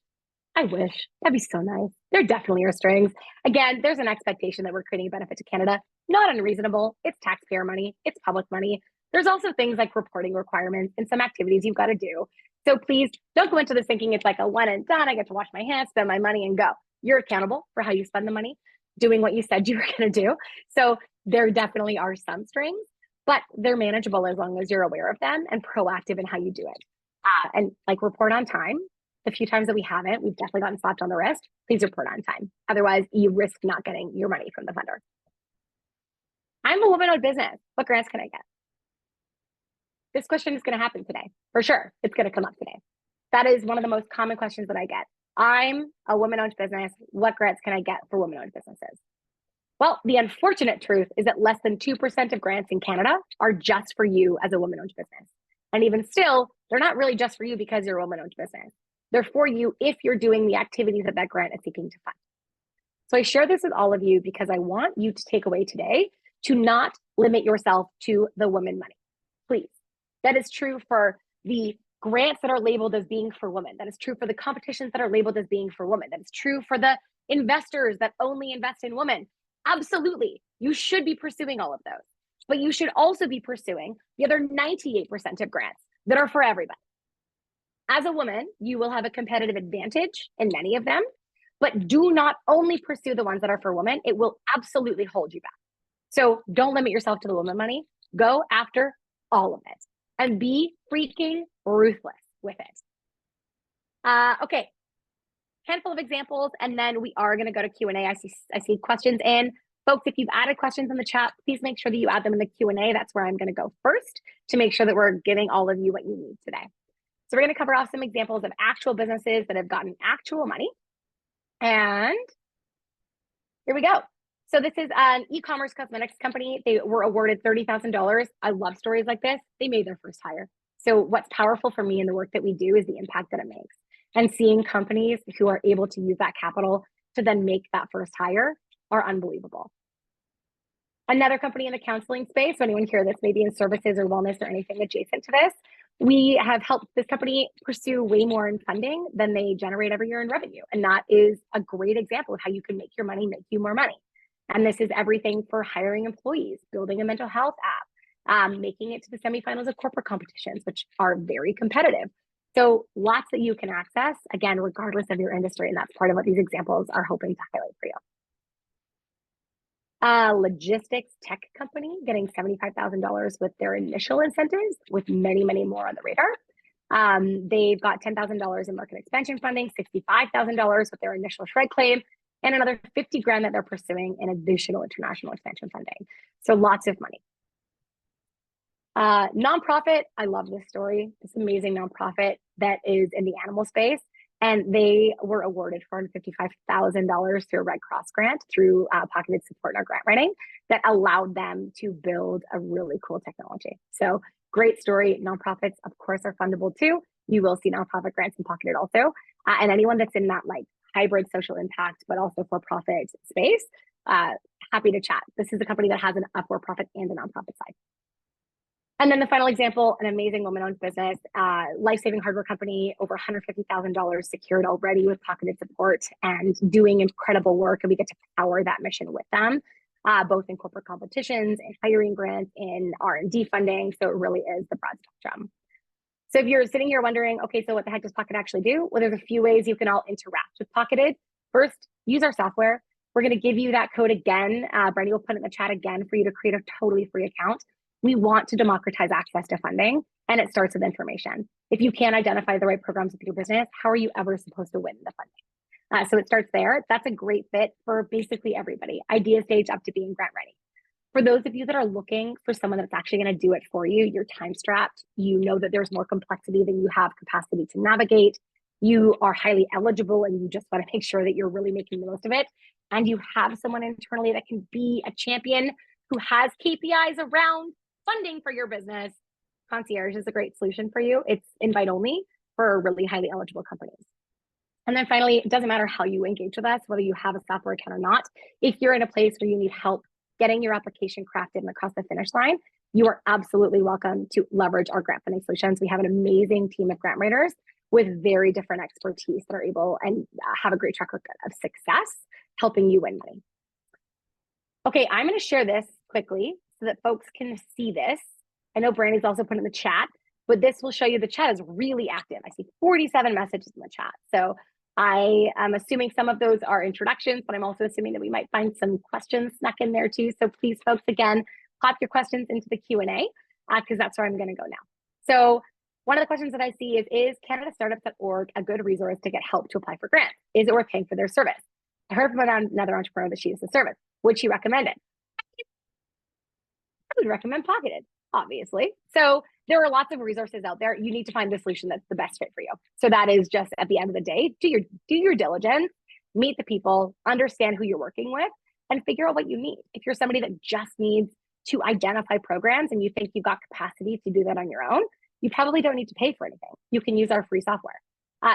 I wish. That'd be so nice. There definitely are strings. Again, there's an expectation that we're creating a benefit to Canada. Not unreasonable. It's taxpayer money. It's public money. There's also things like reporting requirements and some activities you've got to do. So please don't go into this thinking it's like a one and done. I get to wash my hands, spend my money and go. You're accountable for how you spend the money, doing what you said you were going to do. So there definitely are some strings, but they're manageable as long as you're aware of them and proactive in how you do it. And like report on time. The few times that we haven't, we've definitely gotten slapped on the wrist. Please report on time. Otherwise, you risk not getting your money from the funder. I'm a woman-owned business. What grants can I get? This question is going to happen today. For sure, it's going to come up today. That is one of the most common questions that I get. I'm a woman-owned business. What grants can I get for women-owned businesses? Well, the unfortunate truth is that less than 2% of grants in Canada are just for you as a woman-owned business. And even still, they're not really just for you because you're a woman-owned business. They're for you if you're doing the activities that grant is seeking to fund. So I share this with all of you because I want you to take away today to not limit yourself to the women money. Please. That is true for the grants that are labeled as being for women. That is true for the competitions that are labeled as being for women. That is true for the investors that only invest in women. Absolutely. You should be pursuing all of those. But you should also be pursuing the other 98% of grants that are for everybody. As a woman, you will have a competitive advantage in many of them, but do not only pursue the ones that are for women. It will absolutely hold you back. So don't limit yourself to the woman money. Go after all of it and be freaking ruthless with it. Okay, handful of examples, and then we are going to go to Q&A. I see questions in. Folks, if you've added questions in the chat, please make sure that you add them in the Q&A. That's where I'm going to go first to make sure that we're giving all of you what you need today. So we're going to cover off some examples of actual businesses that have gotten actual money. And here we go. So this is an e-commerce cosmetics company. They were awarded $30,000. I love stories like this. They made their first hire. So what's powerful for me in the work that we do is the impact that it makes. And seeing companies who are able to use that capital to then make that first hire are unbelievable. Another company in the counseling space, so anyone here that's maybe in services or wellness or anything adjacent to this, we have helped this company pursue way more in funding than they generate every year in revenue. And that is a great example of how you can make your money make you more money. And this is everything for hiring employees, building a mental health app, making it to the semifinals of corporate competitions, which are very competitive, So lots that you can access, again, regardless of your industry. And that's part of what these examples are hoping to highlight for you. A logistics tech company getting $75,000 with their initial incentives, with many, many more on the radar. They've got $10,000 in market expansion funding, $65,000 with their initial shred claim, and another 50 grand that they're pursuing in additional international expansion funding. So lots of money. Nonprofit, I love this story. This amazing nonprofit that is in the animal space. And they were awarded $455,000 through a Red Cross grant through pocketed support in our grant writing that allowed them to build a really cool technology. So great story. Nonprofits, of course, are fundable too. You will see nonprofit grants in pocketed also. And anyone that's in that like hybrid social impact, but also for-profit space, happy to chat. This is a company that has a for-profit and a nonprofit side. And then the final example, an amazing woman-owned business, life-saving hardware company, over $150,000 secured already with pocketed support and doing incredible work. And we get to power that mission with them, both in corporate competitions and hiring grants and R&D funding. So it really is the broad spectrum. So if you're sitting here wondering, okay, so what the heck does Pocket actually do? Well, there's a few ways you can all interact with Pocketed. First, use our software. We're going to give you that code again. Brandy will put it in the chat again for you to create a totally free account. We want to democratize access to funding, and it starts with information. If you can't identify the right programs with your business, how are you ever supposed to win the funding? So it starts there. That's a great fit for basically everybody, idea stage up to being grant ready. For those of you that are looking for someone that's actually going to do it for you, you're time strapped, you know that there's more complexity than you have capacity to navigate, you are highly eligible and you just want to make sure that you're really making the most of it, and you have someone internally that can be a champion who has KPIs around funding for your business, Concierge is a great solution for you. It's invite only for really highly eligible companies. And then finally, it doesn't matter how you engage with us, whether you have a software account or not. If you're in a place where you need help getting your application crafted and across the finish line, you are absolutely welcome to leverage our grant funding solutions. We have an amazing team of grant writers with very different expertise that are able and have a great track record of success helping you win money. Okay, I'm going to share this quickly so that folks can see this. I know Brandy's also put in the chat, but this will show you the chat is really active. I see 47 messages in the chat. So I am assuming some of those are introductions, but I'm also assuming that we might find some questions snuck in there too. So please, folks, again, pop your questions into the Q&A because that's where I'm going to go now. So one of the questions that I see is CanadaStartups.org a good resource to get help to apply for grants? Is it worth paying for their service? I heard from another entrepreneur that she uses the service. Would she recommend it? I would recommend Pocketed, obviously. So there are lots of resources out there. You need to find the solution that's the best fit for you. So that is just at the end of the day, do your diligence, meet the people, understand who you're working with, and figure out what you need. If you're somebody that just needs to identify programs and you think you've got capacity to do that on your own, you probably don't need to pay for anything. You can use our free software.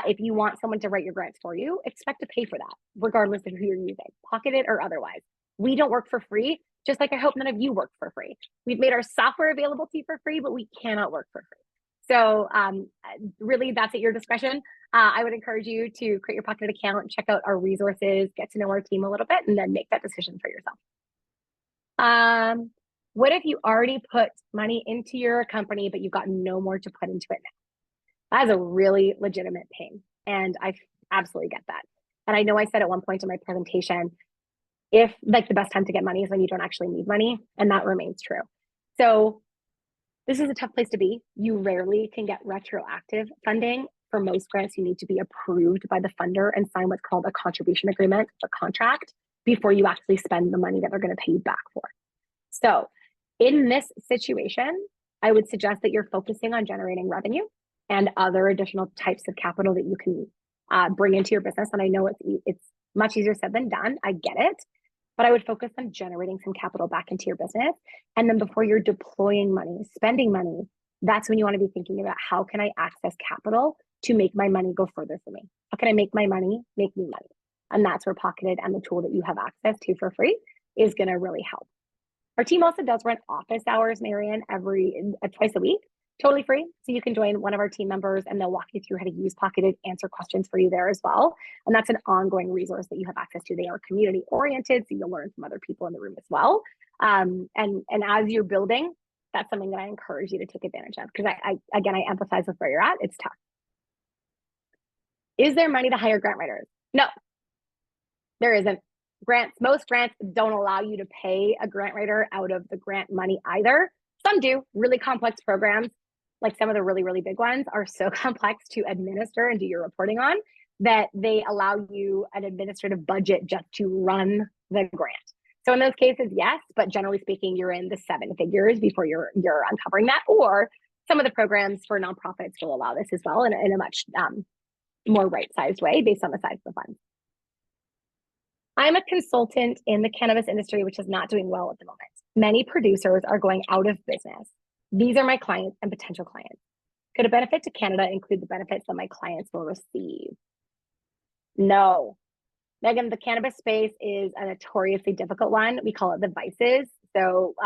If you want someone to write your grants for you, expect to pay for that, regardless of who you're using, Pocketed or otherwise. We don't work for free, just like I hope none of you work for free. We've made our software available to you for free, but we cannot work for free. So really, that's at your discretion. I would encourage you to create your Pocketed account, check out our resources, get to know our team a little bit, and then make that decision for yourself. What if you already put money into your company, but you've got no more to put into it now? That is a really legitimate pain, and I absolutely get that. And I know I said at one point in my presentation, if like the best time to get money is when you don't actually need money, and that remains true. So this is a tough place to be. You rarely can get retroactive funding. For most grants, you need to be approved by the funder and sign what's called a contribution agreement, a contract, before you actually spend the money that they're going to pay you back for. So in this situation, I would suggest that you're focusing on generating revenue and other additional types of capital that you can bring into your business. And I know it's much easier said than done. I get it. But I would focus on generating some capital back into your business. And then before you're deploying money, spending money, that's when you want to be thinking about how can I access capital to make my money go further for me? How can I make my money make me money? And that's where Pocketed and the tool that you have access to for free is going to really help. Our team also does run office hours, Marianne, twice a week, totally free. So you can join one of our team members and they'll walk you through how to use Pocketed, answer questions for you there as well. And that's an ongoing resource that you have access to. They are community oriented, so you'll learn from other people in the room as well. And as you're building, that's something that I encourage you to take advantage of because I empathize with where you're at. It's tough. Is there money to hire grant writers? No, there isn't. Most grants don't allow you to pay a grant writer out of the grant money either. Some do. Really complex programs, like some of the really, really big ones, are so complex to administer and do your reporting on that they allow you an administrative budget just to run the grant. So in those cases, yes, but generally speaking, you're in the 7 figures before you're uncovering that. Or some of the programs for nonprofits will allow this as well in a much more right-sized way based on the size of the fund. I'm a consultant in the cannabis industry, which is not doing well at the moment. Many producers are going out of business. These are my clients and potential clients. Could a benefit to Canada include the benefits that my clients will receive? No. Megan, the cannabis space is a notoriously difficult one. We call it the vices. So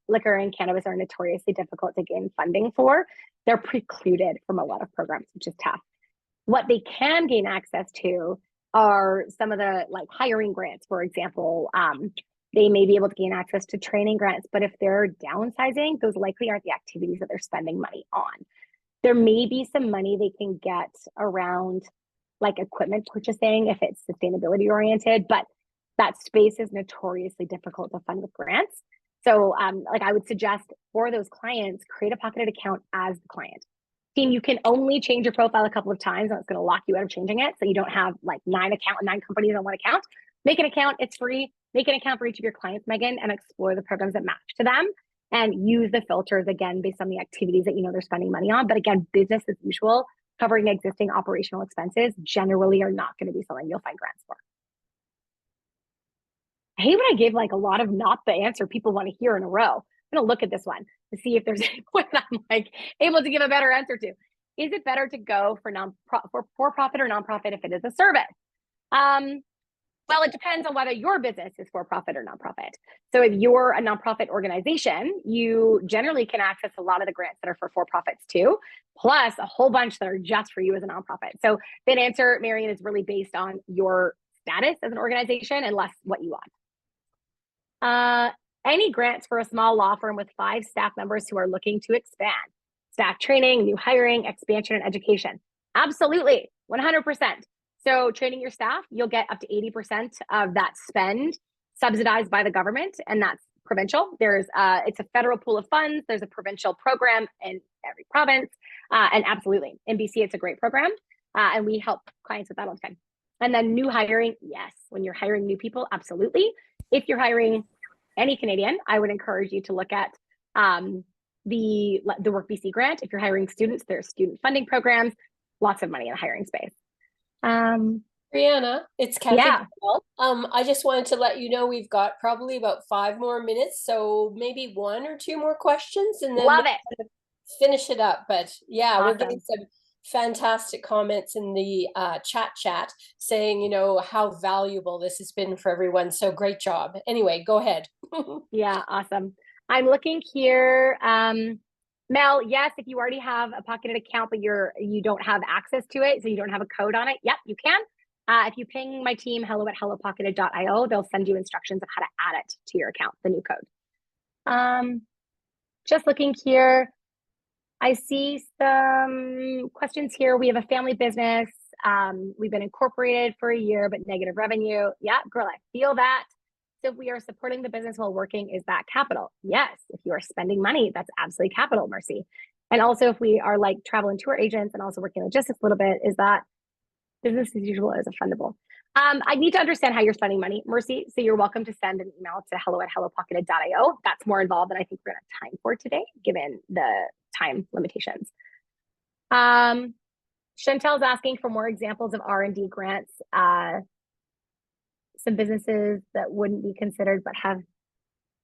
liquor and cannabis are notoriously difficult to gain funding for. They're precluded from a lot of programs, which is tough. What they can gain access to are some of the hiring grants, for example. They may be able to gain access to training grants, but if they're downsizing, those likely aren't the activities that they're spending money on. There may be some money they can get around equipment purchasing if it's sustainability oriented, but that space is notoriously difficult to fund with grants. So I would suggest for those clients, create a pocketed account as the client. Team, you can only change your profile a couple of times, and it's going to lock you out of changing it. So you don't have 9 companies on one account. Make an account, it's free. Make an account for each of your clients, Megan, and explore the programs that match to them and use the filters again based on the activities that they're spending money on. But again, business as usual, covering existing operational expenses generally are not going to be something you'll find grants for. I hate when I give a lot of not the answer people want to hear in a row. I'm going to look at this one to see if there's anyone I'm able to give a better answer to. Is it better to go for profit or nonprofit if it is a service? Well, it depends on whether your business is for profit or nonprofit. So if you're a nonprofit organization, you generally can access a lot of the grants that are for profits too, plus a whole bunch that are just for you as a nonprofit. So that answer, Marion, is really based on your status as an organization and less what you want. Any grants for a small law firm with 5 staff members who are looking to expand? Staff training, new hiring, expansion, and education. Absolutely, 100%. So training your staff, you'll get up to 80% of that spend subsidized by the government, and that's provincial. It's a federal pool of funds. There's a provincial program in every province, and absolutely, in BC, it's a great program, and we help clients with that all the time. And then new hiring, yes, when you're hiring new people, absolutely. If you're hiring any Canadian, I would encourage you to look at the WorkBC grant. If you're hiring students, there's student funding programs, lots of money in the hiring space. Brianna, it's Kathy. Yeah. I just wanted to let you know we've got probably about 5 more minutes, so maybe 1 or 2 more questions, and then Love it. Finish it up. But yeah, Awesome. We're getting some fantastic comments in the chat saying, how valuable this has been for everyone. So great job. Anyway, go ahead. Yeah, awesome. I'm looking here. Mel, yes, if you already have a pocketed account, but you don't have access to it, so you don't have a code on it, yep, you can. If you ping my team, hello@hellopocketed.io, they'll send you instructions of how to add it to your account, the new code. Just looking here, I see some questions here. We have a family business. We've been incorporated for a year, but negative revenue. Yeah, girl, I feel that. So if we are supporting the business while working, is that capital? Yes. If you are spending money, that's absolutely capital, Mercy. And also if we are travel and tour agents and also working logistics a little bit, is that business as usual as a fundable? I need to understand how you're spending money, Mercy. So you're welcome to send an email to hello@hellopocketed.io. That's more involved than I think we're going to have time for today, given the time limitations. Chantel's asking for more examples of R&D grants. Some businesses that wouldn't be considered but have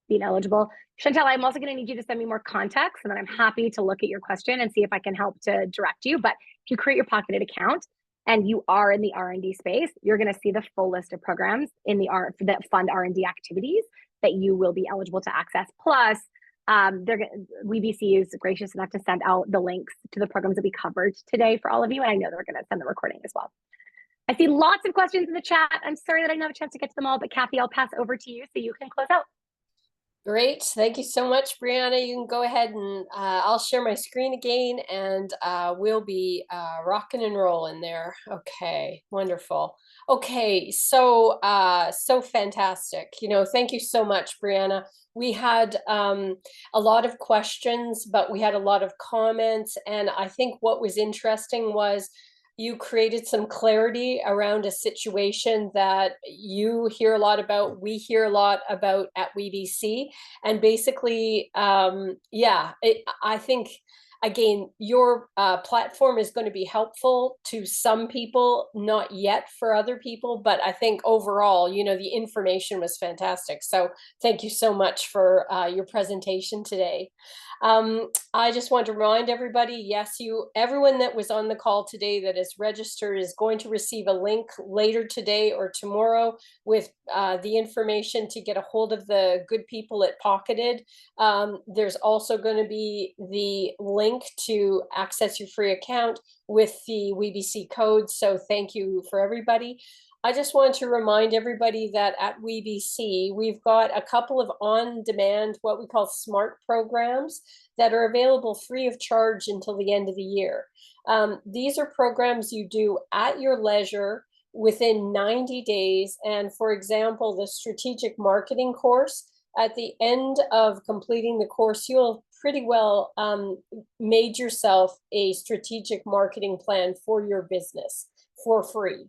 been eligible. Chantel, I'm also going to need you to send me more context, and then I'm happy to look at your question and see if I can help to direct you. But if you create your pocketed account and you are in the R&D space, you're going to see the full list of programs in the that fund R&D activities that you will be eligible to access. Plus, WeBC is gracious enough to send out the links to the programs that we covered today for all of you, and I know they're going to send the recording as well. I see lots of questions in the chat. I'm sorry that I didn't have a chance to get to them all, but Kathy, I'll pass over to you so you can close out. Great. Thank you so much, Brianna. You can go ahead and I'll share my screen again and we'll be rocking and rolling there. Okay, wonderful. Okay, so so fantastic. Thank you so much, Brianna. We had a lot of questions, but we had a lot of comments. And I think what was interesting was you created some clarity around a situation that you hear a lot about, we hear a lot about at WeBC. And basically, I think, again, your platform is going to be helpful to some people, not yet for other people, but I think overall, the information was fantastic. So thank you so much for your presentation today. I just want to remind everybody, yes, everyone that was on the call today that is registered is going to receive a link later today or tomorrow with the information to get a hold of the good people at Pocketed. There's also going to be the link to access your free account with the WeBC code. So thank you for everybody. I just want to remind everybody that at WeBC, we've got a couple of on-demand, what we call SMART programs that are available free of charge until the end of the year. These are programs you do at your leisure within 90 days. And for example, the strategic marketing course, at the end of completing the course, you'll pretty well made yourself a strategic marketing plan for your business for free.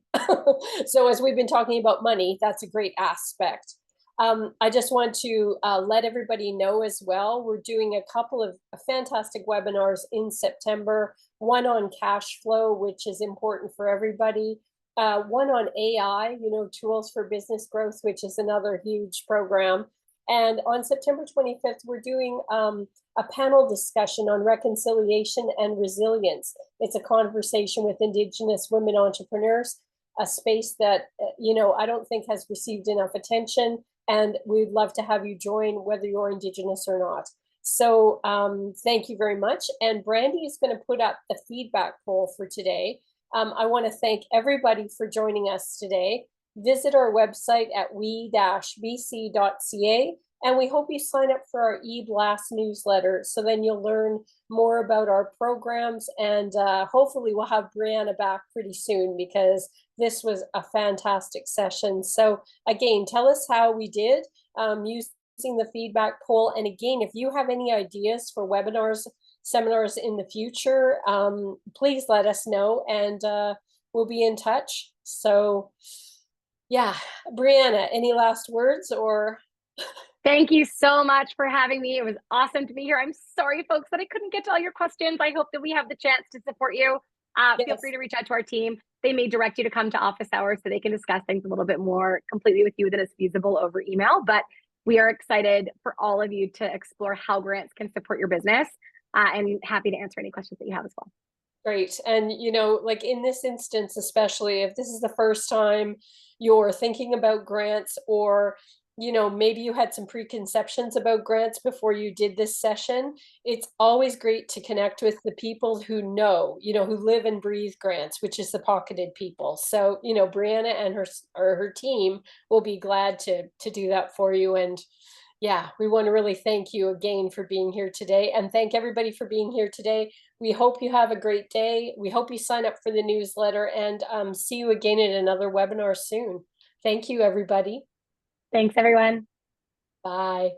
So as we've been talking about money, that's a great aspect. I just want to let everybody know as well, we're doing a couple of fantastic webinars in September, one on cash flow, which is important for everybody. One on AI, tools for business growth, which is another huge program. And on September 25th, we're doing a panel discussion on reconciliation and resilience. It's a conversation with Indigenous women entrepreneurs, a space that, I don't think has received enough attention. And we'd love to have you join, whether you're Indigenous or not. So thank you very much. And Brandy is going to put up the feedback poll for today. I want to thank everybody for joining us today. Visit our website at we-bc.ca. And we hope you sign up for our eBlast newsletter. So then you'll learn more about our programs. And hopefully we'll have Brianna back pretty soon because this was a fantastic session. So again, tell us how we did using the feedback poll. And again, if you have any ideas for webinars, seminars in the future, please let us know and we'll be in touch. So yeah, Brianna, any last words or? Thank you so much for having me. It was awesome to be here. I'm sorry, folks, that I couldn't get to all your questions. I hope that we have the chance to support you. Yes. Feel free to reach out to our team. They may direct you to come to office hours so they can discuss things a little bit more completely with you than is feasible over email. But we are excited for all of you to explore how grants can support your business and happy to answer any questions that you have as well. Great. And, like in this instance, especially if this is the first time you're thinking about grants or, maybe you had some preconceptions about grants before you did this session, it's always great to connect with the people who know, who live and breathe grants, which is the Pocketed people. So, Brianna and her team will be glad to do that for you. And yeah, we want to really thank you again for being here today and thank everybody for being here today. We hope you have a great day. We hope you sign up for the newsletter and see you again at another webinar soon. Thank you, everybody. Thanks, everyone. Bye.